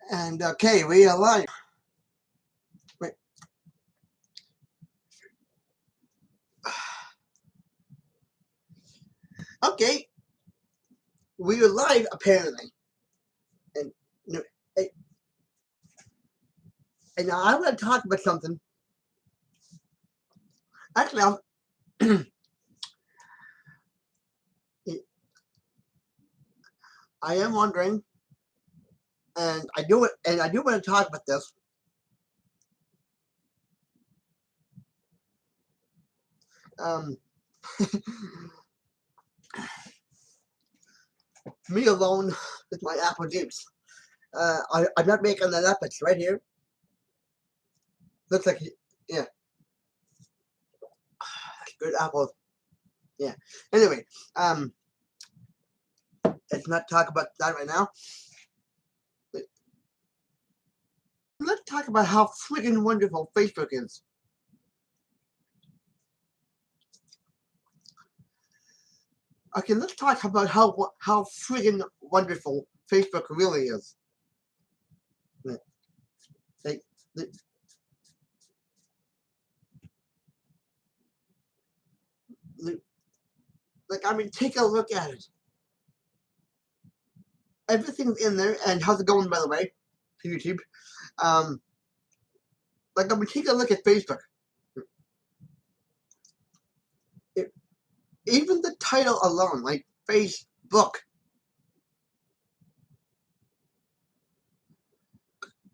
And okay, we are live. Wait. Okay, we are live apparently. And and now I want to talk about something. Actually, I am wondering, and I do want to talk about this. Me alone with my apple juice. I'm not making that up. It's right here. Looks like, yeah, good apple. Yeah. Anyway, let's not talk about that right now. Let's talk about how freaking wonderful Facebook is. Okay, let's talk about how friggin' wonderful Facebook really is. Like, I mean, take a look at it. Everything's in there, and how's it going, by the way, to YouTube? Like, I mean, take a look at Facebook. Even the title alone, like Facebook.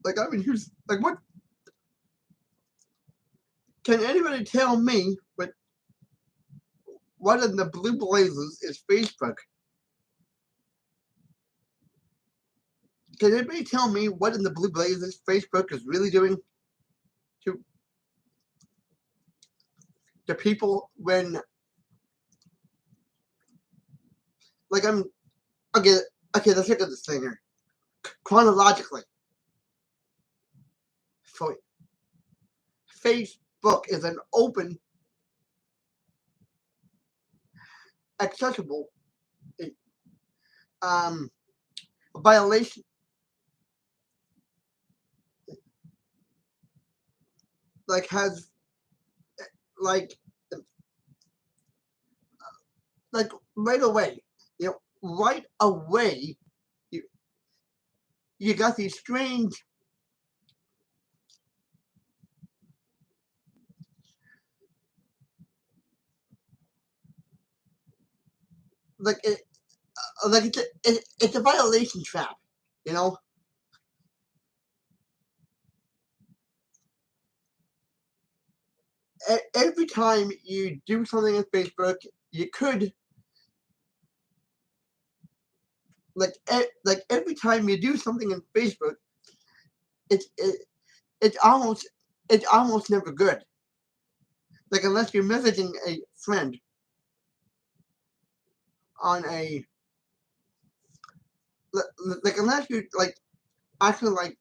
Like, I mean, who's like, what? Can anybody tell me what in the blue blazes is Facebook? Can anybody tell me what in the blue blazes Facebook is really doing to people when, like, I'm okay, let's look at this thing here chronologically. So Facebook is an open, accessible violation, like has like right away, right away, you got these strange like it's a violation trap, every time you do something on Facebook, you could like every time you do something on Facebook, it's almost never good. Like, unless you're messaging a friend on a like unless you're like actually like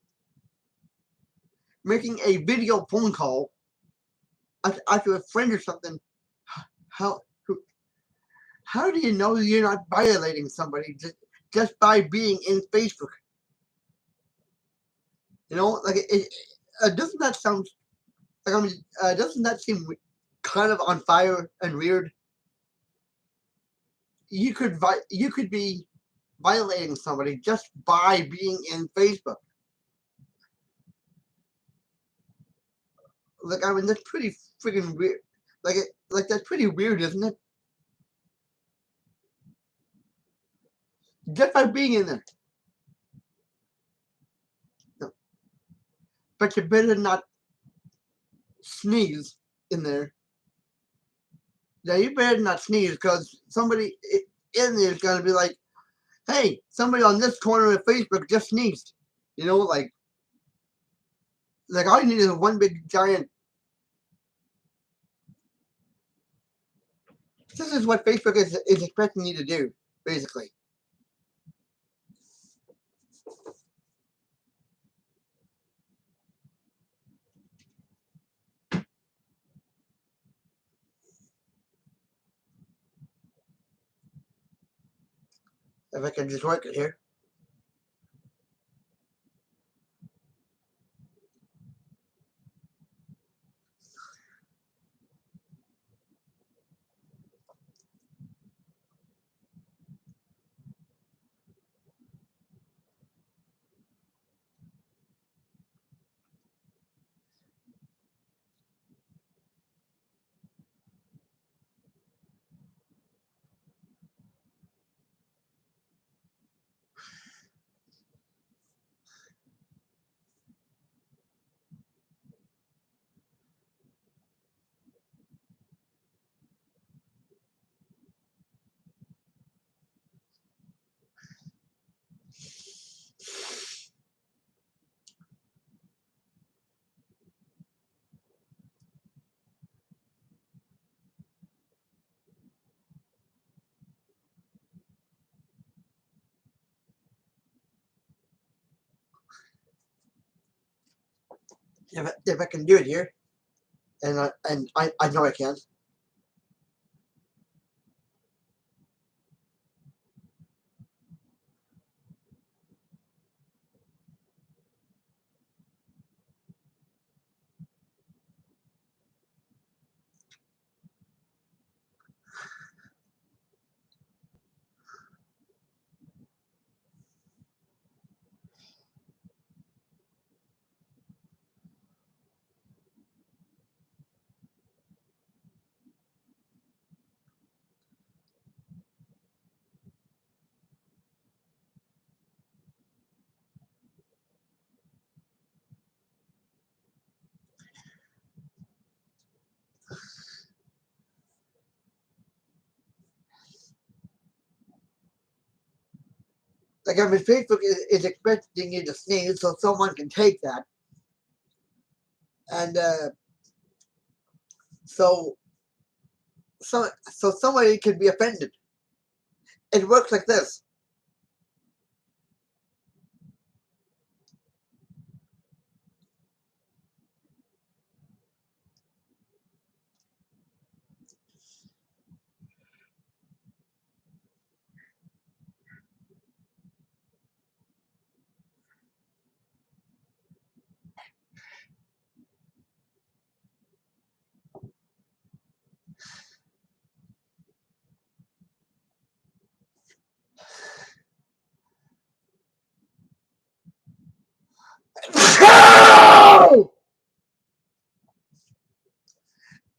making a video phone call after a friend or something. How do you know you're not violating somebody just by being in Facebook? Like doesn't that sound like, I mean, doesn't that seem kind of on fire and weird? You could be violating somebody just by being in Facebook. Like, I mean, that's pretty freaking weird. Like, that's pretty weird, isn't it? Just by being in there. No. But you better not sneeze in there. Yeah, you better not sneeze, because somebody in there is going to be like, hey, somebody on this corner of Facebook just sneezed. Like all you need is one big giant. This is what Facebook is expecting you to do, basically. If I can just work it here. if I can do it here, and I know I can. Like, I mean, Facebook is expecting you to sneeze so someone can take that, and so so somebody could be offended. It works like this.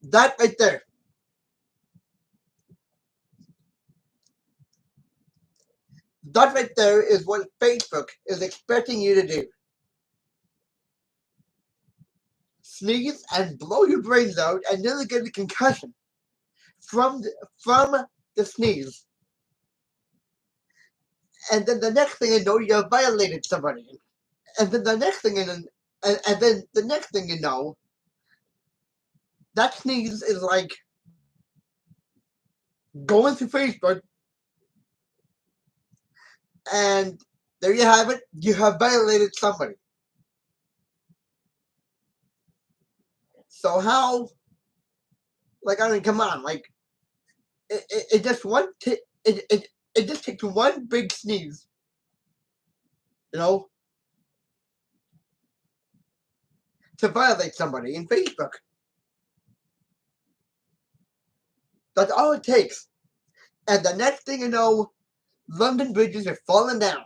That right there. That right there is what Facebook is expecting you to do. Sneeze and blow your brains out and nearly get a concussion from the sneeze. And then the next thing you know, you have violated somebody. And then the next thing and then the next thing you know, that sneeze is like going through Facebook, and there you have it. You have violated somebody. So how? Like, I mean, come on. Like, it just it just takes one big sneeze, you know, to violate somebody in Facebook. That's all it takes. And the next thing you know, London bridges are falling down.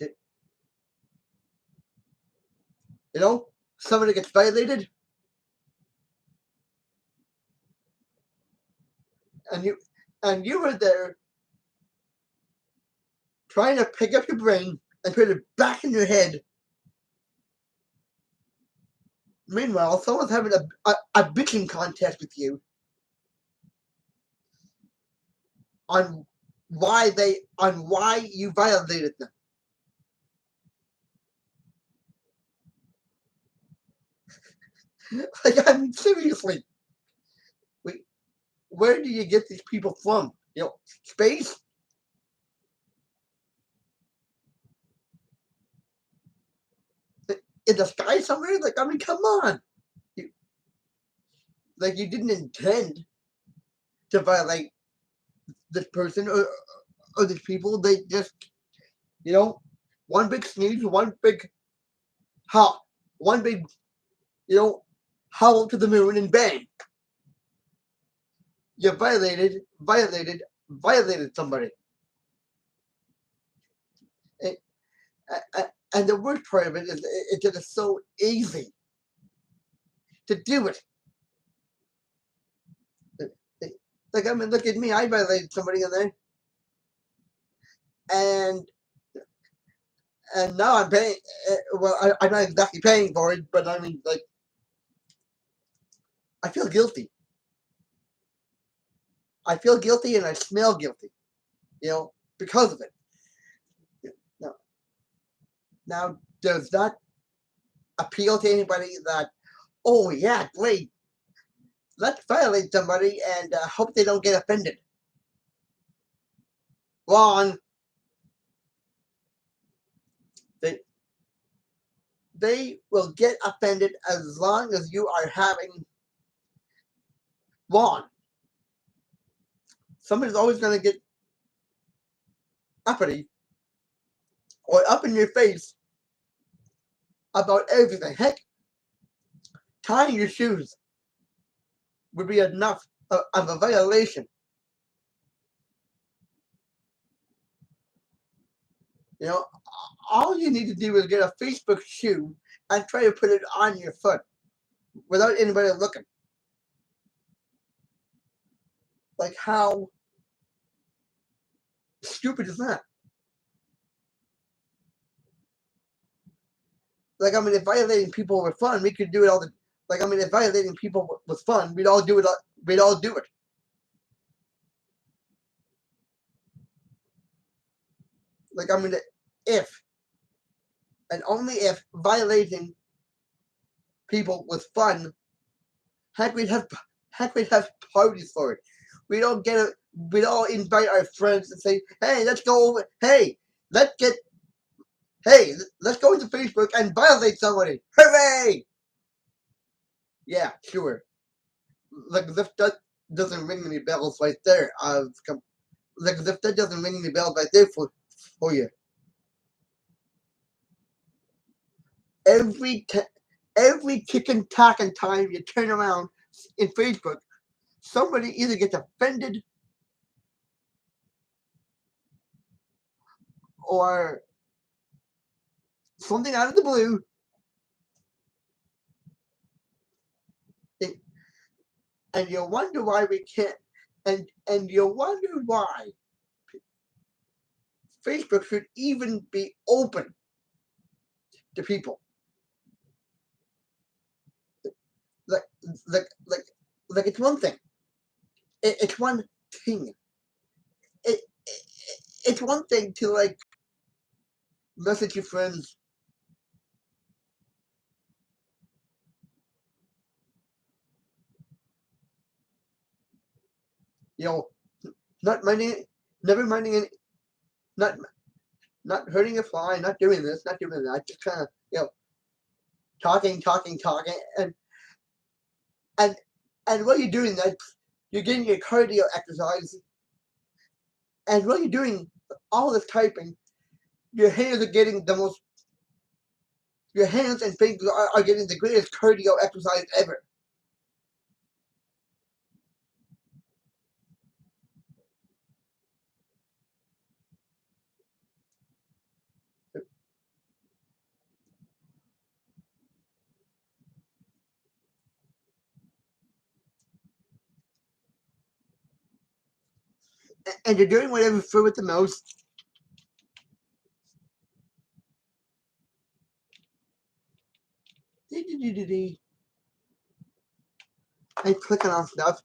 You know, somebody gets violated, and you were there trying to pick up your brain and put it back in your head. Meanwhile, someone's having a bitching contest with you on why you violated them. Like, I mean, seriously, where do you get these people from? You know, space? In the sky somewhere? Like, I mean, come on. Like, you didn't intend to violate this person or these people. They just, you know, one big sneeze, one big hop, one big, you know, howl to the moon, and bang, you violated somebody. And, and the worst part of it is it's just so easy to do it. Like, I mean, look at me. I violated somebody in there, and now I'm paying. Well, I'm not exactly paying for it, but I mean, like, I feel guilty. I feel guilty, and I smell guilty. You know, because of it. Now, now does that appeal to anybody that? Oh yeah, great. Let's violate somebody and hope they don't get offended. Wrong. They, they will get offended as long as you are having lawn. Somebody's always going to get uppity or up in your face about everything. Heck, tying your shoes would be enough of a violation. You know, all you need to do is get a Facebook shoe and try to put it on your foot without anybody looking. Like, how stupid is that? Like, I mean, if violating people were fun, we could do it all the. Like, I mean, if violating people was fun, we'd all do it. We'd all do it. Like, I mean, if and only if violating people was fun, heck, we'd have parties for it. We don't get it. We'd all invite our friends and say, "Hey, let's go over. Hey, let's get. Hey, let's go into Facebook and violate somebody. Hooray!" Yeah, sure. Like, this doesn't ring any bells right there. Like, if that doesn't ring any bells right there for you. Every chicken talking time you turn around in Facebook, somebody either gets offended or something out of the blue. And you wonder why we can't. And you wonder why Facebook should even be open to people. Like like like like it's one thing. It's one thing. It, it it's one thing to like message your friends. You know, not minding, never minding any, not not hurting a fly, not doing this, not doing that. Just kind of talking, and and and while you're doing that, you're getting your cardio exercise, and while you're doing all this typing, your hands are getting the most. Your hands and fingers are getting the greatest cardio exercise ever. And you're doing whatever flew with the mouse. And clicking on stuff.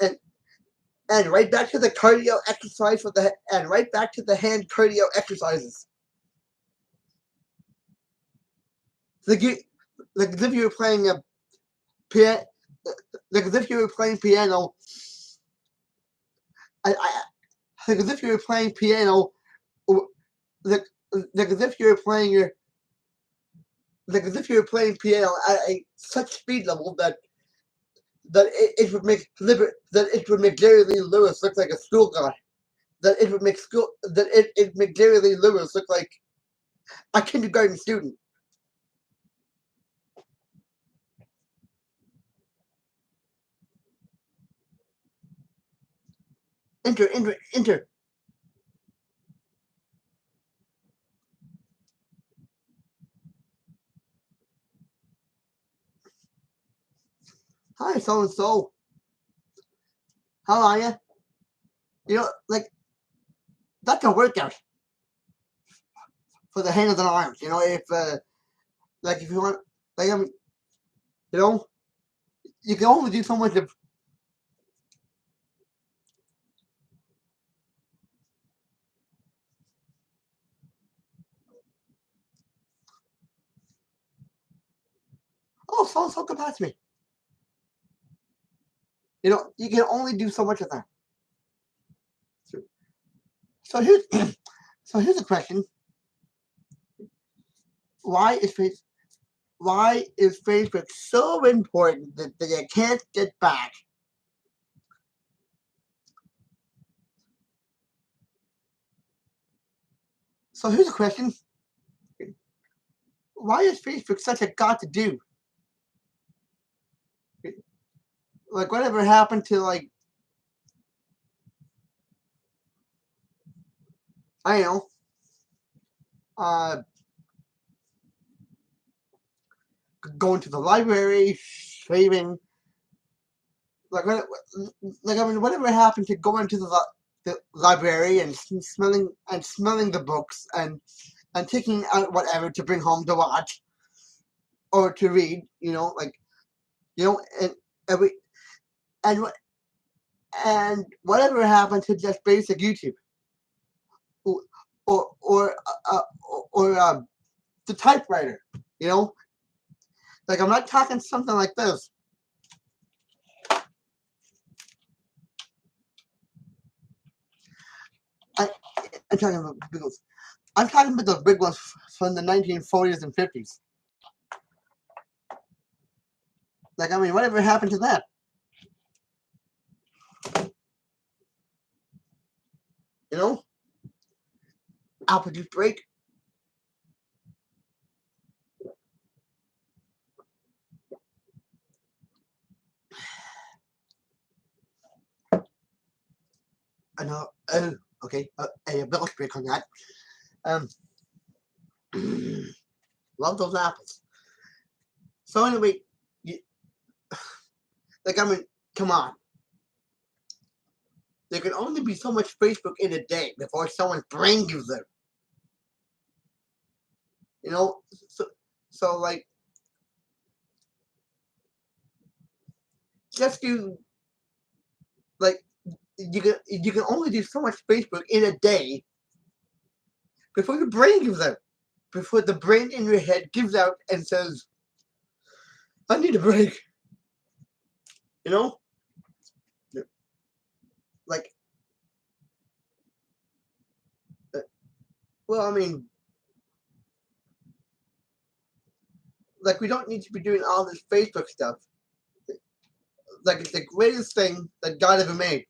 And and right back to the cardio exercise and right back to the hand cardio exercises. Like you, like as if you were playing a piano, like as if you were playing piano. I like as if you were playing piano, like like as if you were playing your like as if you were playing piano at a such speed level that it would make Jerry Lee Lewis look like a school guy. It make Jerry Lee Lewis look like a kindergarten student. Enter. Hi, so and so. How are you? You know, like that's a workout for the hands and arms. You know, if like if you want, like I mean, you know, you can only do so much of. Oh, so and so come past me. You know, you can only do so much of that. So here's so here's a question. why is face why is Facebook so important that you can't get back? So here's a question: why is Facebook such a got to do? Like whatever happened to like I don't know, uh, going to the library, shaving, like like I mean, whatever happened to going to the library and smelling the books and taking out whatever to bring home to watch or to read, like and every and and whatever happened to just basic YouTube or uh, or the typewriter, you know, like I'm not talking something like this. I, I'm talking about big ones. I'm talking about those big ones from the 1940s and 50s. Like I mean, whatever happened to that? You know, apple juice break. I know. Oh, okay. A village break on that. Um, love those apples. So anyway, you, like I mean, come on. There can only be so much Facebook in a day before someone's brain gives up. You know, so like just do like you can only do so much Facebook in a day before your brain gives out. Before the brain in your head gives out and says, "I need a break." You know, like uh, well, I mean, like we don't need to be doing all this Facebook stuff. Like it's the greatest thing that God ever made.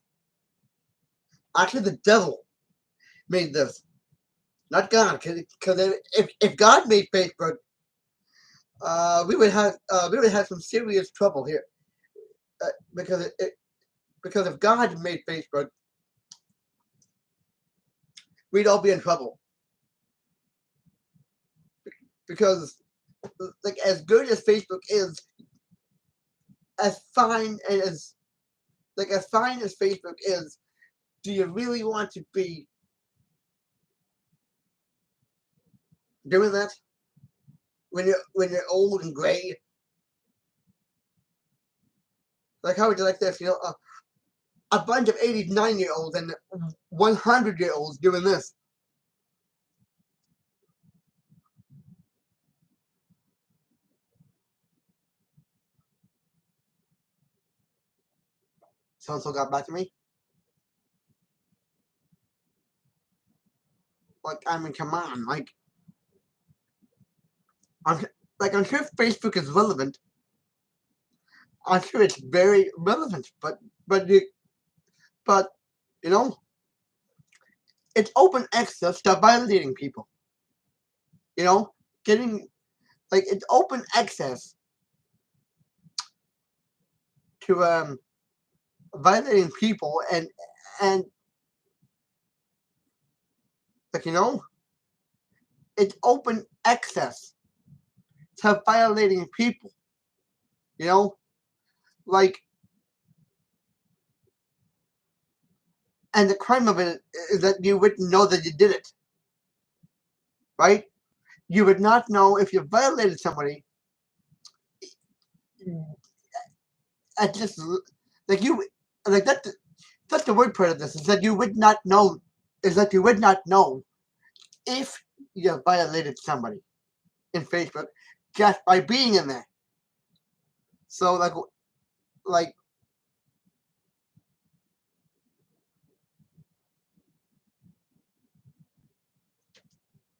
Actually, the devil made this, not God. Because if God made Facebook, we would have some serious trouble here. Because because if God made Facebook, we'd all be in trouble. Because like as good as Facebook is, as fine and as fine as Facebook is, do you really want to be doing that when you're old and gray? Like how would you like this? A bunch of 89-year-olds and 100-year-olds doing this. So got back to me. Like I mean, come on, I'm I'm sure Facebook is relevant. I'm sure it's very relevant, but you but you know it's open access to violating people. You know, getting like it's open access to violating people and like it's open access to violating people. You know, like and the crime of it is that you wouldn't know that you did it, right? You would not know if you violated somebody at just like you like that. That's the word part of this is that you would not know is that you would not know if you violated somebody in Facebook just by being in there. So like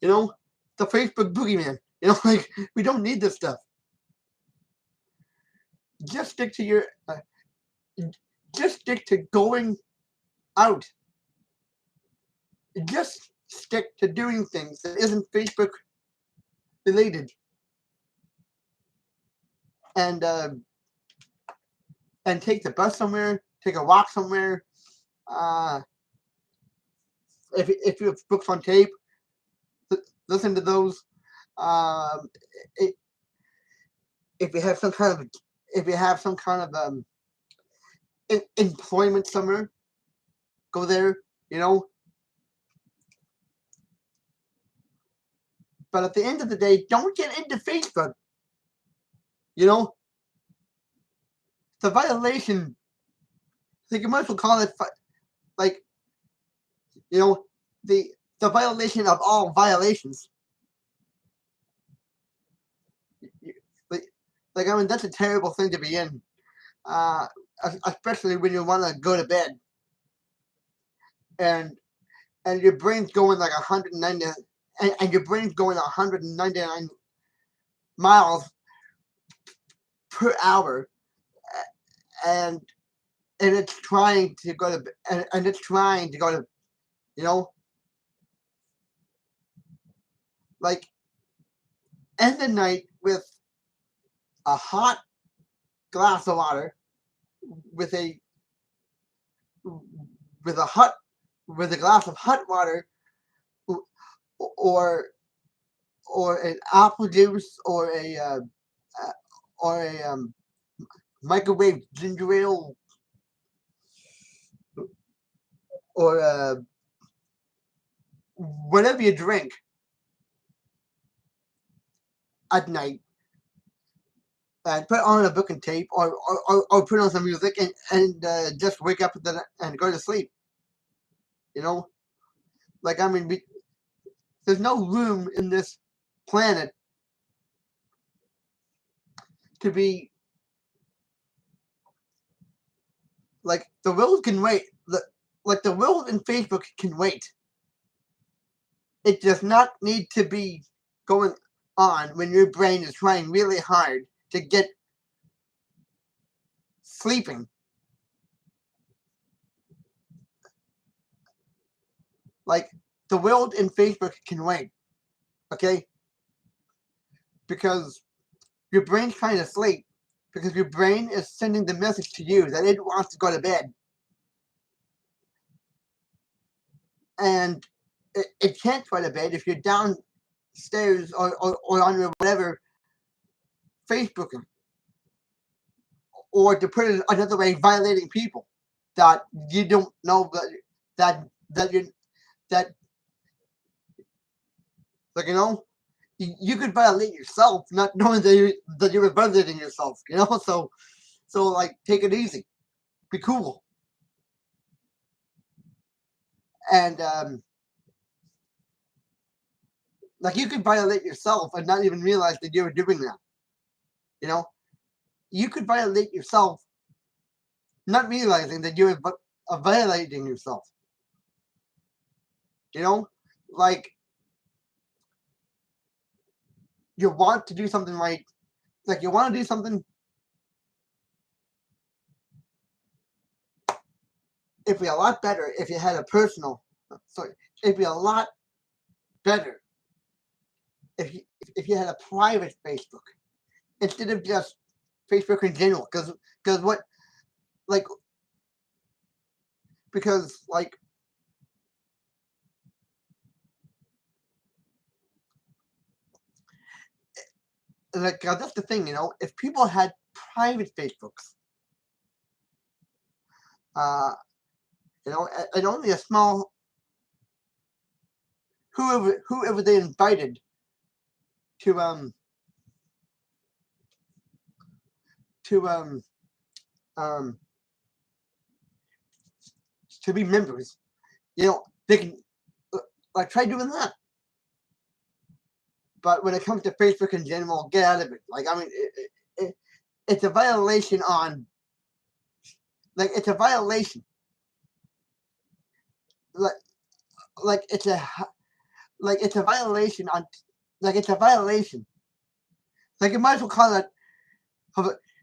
you know the Facebook boogeyman. You know, like we don't need this stuff. Just stick to your, just stick to going out. Just stick to doing things that isn't Facebook related, and take the bus somewhere, take a walk somewhere. Uh, if you have books on tape, listen to those. Um, it, if you have some kind of employment somewhere, go there. You know. But at the end of the day, don't get into Facebook. You know, it's a violation. I think you might as well call it like, you know, the violation of all violations. Like I mean, that's a terrible thing to be in, especially when you want to go to bed, and your brain's going like 190, and your brain's going 199 miles per hour, and it's trying to go to, and it's trying to go to, you know, like end the night with a hot glass of water, with a glass of hot water, or an apple juice, or a microwave ginger ale, or whatever you drink at night, and put on a book and tape, or put on some music, and just wake up and go to sleep. You know, like I mean, there's no room in this planet to be like the world can wait. Like the world and Facebook can wait. It does not need to be going on when your brain is trying really hard to get sleeping. Like the world and Facebook can wait, okay? Because your brain's trying to sleep, because your brain is sending the message to you that it wants to go to bed, and it can't go to bed if you're downstairs, or on your whatever, Facebooking, or to put it another way, violating people that you don't know, that you that like, you know, you could violate yourself not knowing that you're violating yourself. You know, so like, take it easy, be cool, and like, you could violate yourself and not even realize that you were doing that. You know, you could violate yourself not realizing that you're violating yourself. You know, like, you want to do something right, like you want to do something. It'd be a lot better if you had a personal. Sorry, it'd be a lot better if you had a private Facebook instead of just Facebook in general. Because what, like, because that's the thing, you know. If people had private Facebooks, you know, and only a small, whoever they invited to to um um to be members, you know, they can, like, try doing that. But when it comes to Facebook in general, get out of it. Like, I mean, it's a violation on, like, it's a violation. Like, like it's a like it's a violation on, like, it's a violation Like you might as well call it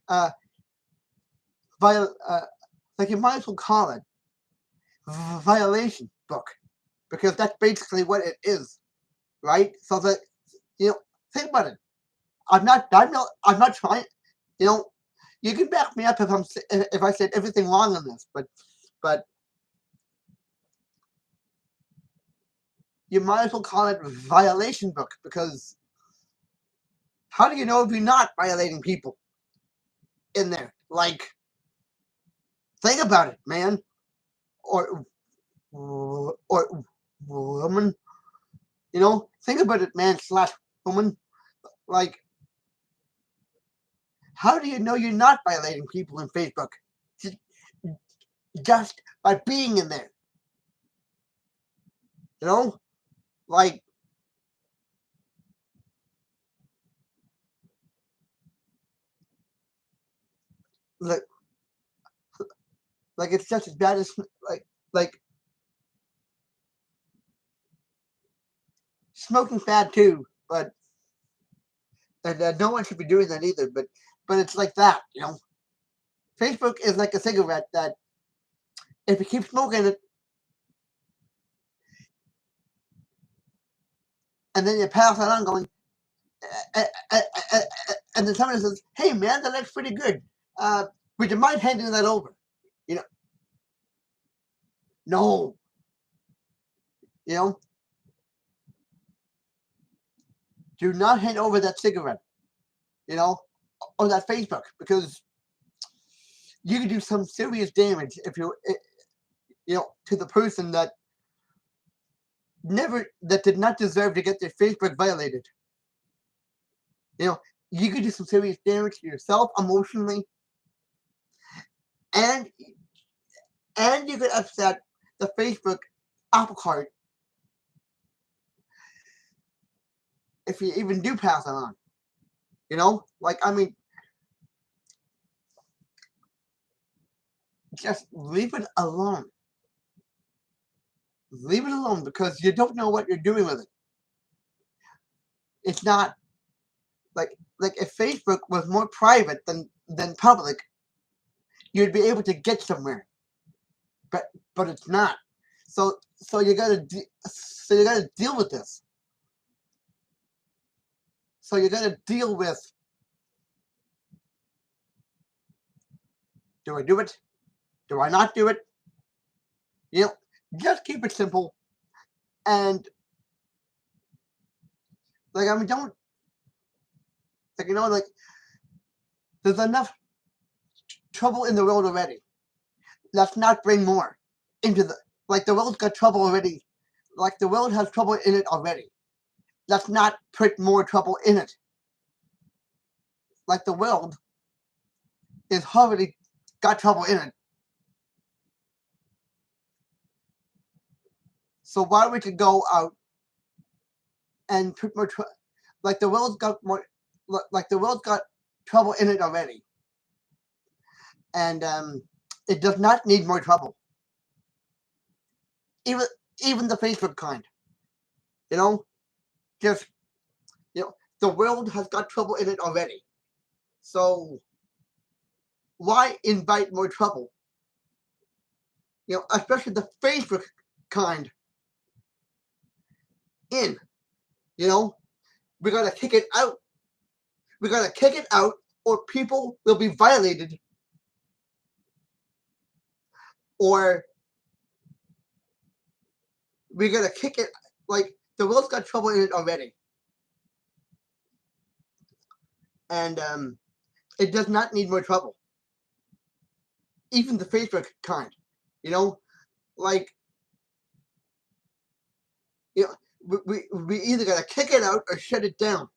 uh, viol- uh like you might as well call it violation book, because that's basically what it is, right? So that, you know, think about it. I'm not trying. You know, you can back me up if I said everything wrong on this, but you might as well call it violation book, because how do you know if you're not violating people in there? Like, think about it, man, or woman. You know, think about it, man slash woman. Like, how do you know you're not violating people in Facebook? Just by being in there. You know, like, like, like it's just as bad as like smoking's bad too, but and no one should be doing that either. But it's like that, you know. Facebook is like a cigarette that if you keep smoking it and then you pass it on, going, uh, uh, uh, and then somebody says, "Hey, man, that looks pretty good. Would you mind handing that over?" You know, no, you know, do not hand over that cigarette, you know, or that Facebook, because you can do some serious damage if you know, to the person that did not deserve to get their Facebook violated. You know, you could do some serious damage to yourself emotionally, and you could upset the Facebook apple cart if you even do pass it on. You know, like, I mean, just leave it alone. Leave it alone, because you don't know what you're doing with it. It's not like if Facebook was more private than public, you'd be able to get somewhere. But it's not. So you gotta deal with this. So you gotta deal with, do I do it? Do I not do it? You know, just keep it simple, and like, I mean, don't, like, you know, like, there's enough trouble in the world already. Let's not bring more into the world's got trouble already. Like, the world has trouble in it already. Let's not put more trouble in it. Like, the world is already got trouble in it. So why would you go out and put more like the world's got more, like the world's got trouble in it already, and it does not need more trouble. Even the Facebook kind, you know, just, you know, the world has got trouble in it already. So why invite more trouble? You know, especially the Facebook kind in. You know, we gotta kick it out. We gotta kick it out, or people will be violated, or we gotta kick it. Like, the world's got trouble in it already, and it does not need more trouble. Even the Facebook kind, you know, like, you know, we either gotta kick it out or shut it down.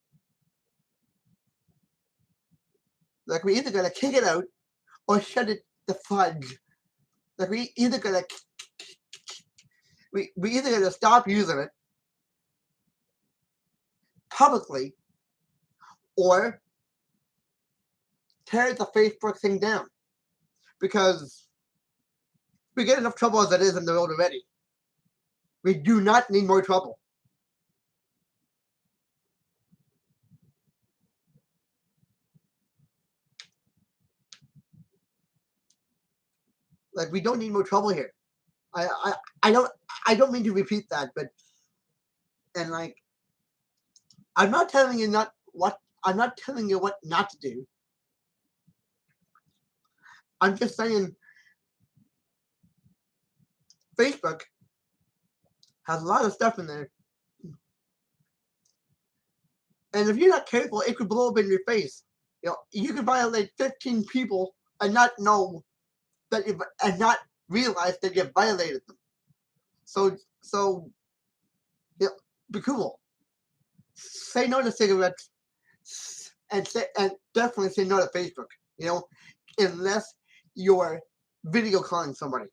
Like, we either gotta kick it out or shut it the fudge. Like, we either gotta stop using it publicly, or tear the Facebook thing down, because we get enough trouble as it is in the world already. We do not need more trouble. Like, we don't need more trouble here. I I, I don't I don't mean to repeat that, but and like I'm not telling you not what I'm not telling you what not to do. I'm just saying Facebook has a lot of stuff in there, and if you're not careful, it could blow up in your face. You could violate 15 people and not know that you and not realize that you violated them. So you know, be cool. Say no to cigarettes, and definitely say no to Facebook. Unless you're video calling somebody.